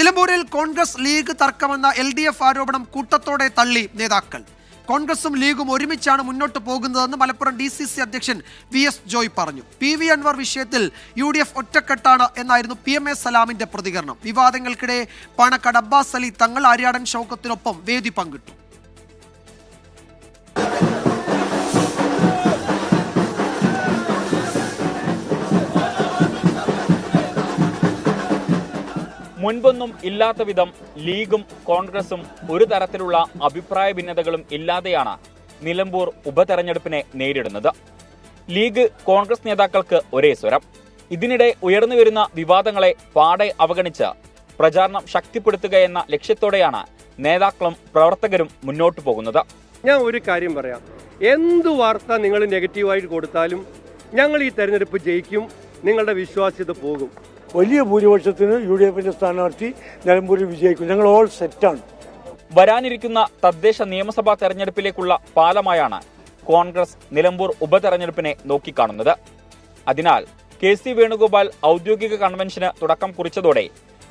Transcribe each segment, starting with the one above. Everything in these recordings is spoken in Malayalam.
നിലമ്പൂരിൽ കോൺഗ്രസ് ലീഗ് തർക്കമെന്ന LDF ആരോപണം കൂട്ടത്തോടെ തള്ളി നേതാക്കൾ. കോൺഗ്രസും ലീഗും ഒരുമിച്ചാണ് മുന്നോട്ട് പോകുന്നതെന്ന് മലപ്പുറം DCC അധ്യക്ഷൻ VS ജോയ് പറഞ്ഞു. PV അൻവർ വിഷയത്തിൽ UDF ഒറ്റക്കെട്ടാണ് എന്നായിരുന്നു PMA സലാമിന്റെ പ്രതികരണം. വിവാദങ്ങൾക്കിടെ പാണക്കാട് അബ്ബാസ് അലി തങ്ങൾ ആര്യാടൻ ഷൗക്കത്തിനൊപ്പം വേദി പങ്കിട്ടു. മുൻപൊന്നും ഇല്ലാത്ത വിധം ലീഗും കോൺഗ്രസും ഒരു തരത്തിലുള്ള അഭിപ്രായ ഭിന്നതകളും ഇല്ലാതെയാണ് നിലമ്പൂർ ഉപതെരഞ്ഞെടുപ്പിനെ നേരിടുന്നത്. ലീഗ് കോൺഗ്രസ് നേതാക്കൾക്ക് ഒരേ സ്വരം. ഇതിനിടെ ഉയർന്നുവരുന്ന വിവാദങ്ങളെ പാടെ അവഗണിച്ച് പ്രചാരണം ശക്തിപ്പെടുത്തുക എന്ന ലക്ഷ്യത്തോടെയാണ് നേതാക്കളും പ്രവർത്തകരും മുന്നോട്ടു പോകുന്നത്. ഞാൻ ഒരു കാര്യം പറയാം, എന്തു വാർത്ത നിങ്ങൾ നെഗറ്റീവായിട്ട് കൊടുത്താലും ഞങ്ങൾ ഈ തെരഞ്ഞെടുപ്പ് ജയിക്കും, നിങ്ങളുടെ വിശ്വാസ്യത പോകും. വലിയ ഭൂരിപക്ഷത്തിന് UDFന്റെ സ്ഥാനാർത്ഥി നിലമ്പൂരിൽ വിജയിക്കും. ഞങ്ങൾ ഓൾ സെറ്റാണ്. വരാനിരിക്കുന്ന തദ്ദേശ നിയമസഭാ തെരഞ്ഞെടുപ്പിലേക്കുള്ള പാലമായാണ് കോൺഗ്രസ് നിലമ്പൂർ ഉപതെരഞ്ഞെടുപ്പിനെ നോക്കിക്കാണുന്നത്. അതിനാൽ KC വേണുഗോപാൽ ഔദ്യോഗിക കൺവെൻഷന് തുടക്കം കുറിച്ചതോടെ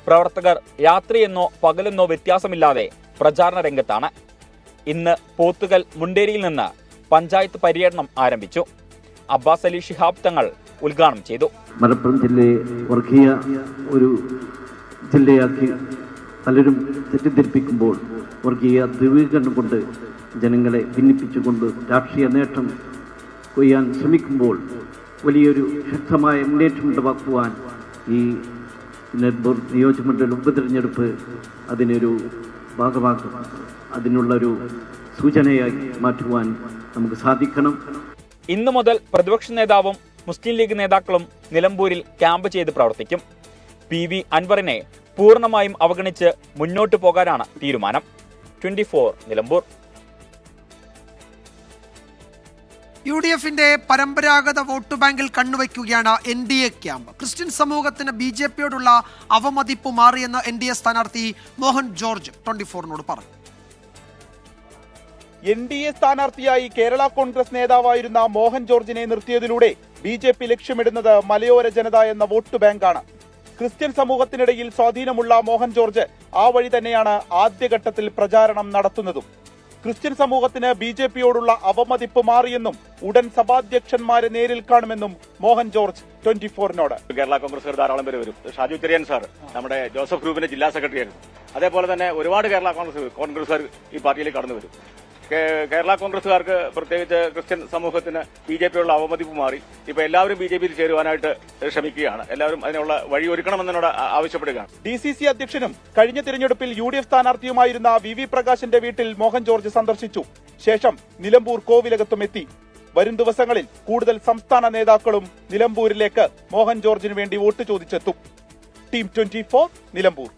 പ്രവർത്തകർ രാത്രിയെന്നോ പകലെന്നോ വ്യത്യാസമില്ലാതെ പ്രചാരണ രംഗത്താണ്. ഇന്ന് പോത്തുകൽ മുണ്ടേരിയിൽ നിന്ന് പഞ്ചായത്ത് പര്യടനം ആരംഭിച്ചു. അബ്ബാസ് അലി ശിഹാബ് തങ്ങൾ ഉദ്ഘാടനം ചെയ്തു. മലപ്പുറം ജില്ലയെ വർഗീയ ഒരു ജില്ലയാക്കി പലരും തെറ്റിദ്ധരിപ്പിക്കുമ്പോൾ, വർഗീയ ധ്രുവീകരണം കൊണ്ട് ജനങ്ങളെ ഭിന്നിപ്പിച്ചുകൊണ്ട് രാഷ്ട്രീയ നേട്ടം കൊയ്യാൻ ശ്രമിക്കുമ്പോൾ വലിയൊരു ശക്തമായ മുന്നേറ്റം ഉണ്ടാക്കുവാൻ ഈ നിലമ്പൂർ നിയോജകമണ്ഡലം ഉപതെരഞ്ഞെടുപ്പ് അതിനൊരു ഭാഗമാക്കും, അതിനുള്ളൊരു സൂചനയായി മാറ്റുവാൻ നമുക്ക് സാധിക്കണം. ഇന്നു മുതൽ പ്രതിപക്ഷ നേതാവും മുസ്ലിം ലീഗ് നേതാക്കളും നിലമ്പൂരിൽ ക്യാമ്പ് ചെയ്ത് പ്രവർത്തിക്കും. PV അൻവറിനെ പൂർണ്ണമായും അവഗണിച്ച് മുന്നോട്ടു പോകാനാണ് തീരുമാനം. 24 നിലമ്പൂർ. UDFന്റെ പരമ്പരാഗത വോട്ട് ബാങ്കിൽ കണ്ണുവയ്ക്കുകയാണ് NDA ക്യാമ്പ്. ക്രിസ്ത്യൻ സമൂഹത്തിന് BJPയോടുള്ള അവമതിപ്പ് മാറിയെന്ന് NDA സ്ഥാനാർത്ഥി മോഹൻ ജോർജ് 24നോട് പറഞ്ഞു. NDA സ്ഥാനാർത്ഥിയായി കേരള കോൺഗ്രസ് നേതാവായിരുന്ന മോഹൻ ജോർജിനെ നിർത്തിയതിലൂടെ BJP ലക്ഷ്യമിടുന്നത് മലയോര ജനത എന്ന വോട്ട് ബാങ്കാണ്. ക്രിസ്ത്യൻ സമൂഹത്തിനിടയിൽ സ്വാധീനമുള്ള മോഹൻ ജോർജ് ആ വഴി തന്നെയാണ് ആദ്യഘട്ടത്തിൽ പ്രചാരണം നടത്തുന്നതും. ക്രിസ്ത്യൻ സമൂഹത്തിന് BJPയോടുള്ള അവമതിപ്പ് മാറിയെന്നും ഉടൻ സഭാധ്യക്ഷന്മാരെ നേരിൽ കാണുമെന്നും മോഹൻ ജോർജ് 24നോട്. കേരള കോൺഗ്രസ് ധാരാളം പേര് വരും. ഷാജു ചെറിയൻ സാർ നമ്മുടെ ജോസഫ് ഗ്രൂപ്പിന്റെ ജില്ലാ സെക്രട്ടറി ആയിരുന്നു. അതേപോലെ തന്നെ ഒരുപാട് കേരള കോൺഗ്രസ്സുകാർ ഈ പാർട്ടിയിലേക്ക് കടന്നു വരും. കേരള കോൺഗ്രസ്സുകാർക്ക് പ്രത്യേകിച്ച് ക്രിസ്ത്യൻ സമൂഹത്തിന് BJPയുള്ള അവമതിപ്പ് മാറി. ഇപ്പൊ എല്ലാവരും BJPയിൽ ചേരുവാനായിട്ട് ശ്രമിക്കുകയാണ്. എല്ലാവരും അതിനുള്ള വഴി ഒരുക്കണമെന്നതിനോട് ആവശ്യപ്പെടുകയാണ്. DCC അധ്യക്ഷനും കഴിഞ്ഞ തിരഞ്ഞെടുപ്പിൽ UDF സ്ഥാനാർത്ഥിയുമായിരുന്ന VV പ്രകാശിന്റെ വീട്ടിൽ മോഹൻ ജോർജ് സന്ദർശിച്ചു. ശേഷം നിലമ്പൂർ കോവിലകത്തും എത്തി. വരും ദിവസങ്ങളിൽ കൂടുതൽ സംസ്ഥാന നേതാക്കളും നിലമ്പൂരിലേക്ക് മോഹൻ ജോർജിന് വേണ്ടി വോട്ട് ചോദിച്ചെത്തും. ടീം 24 നിലമ്പൂർ.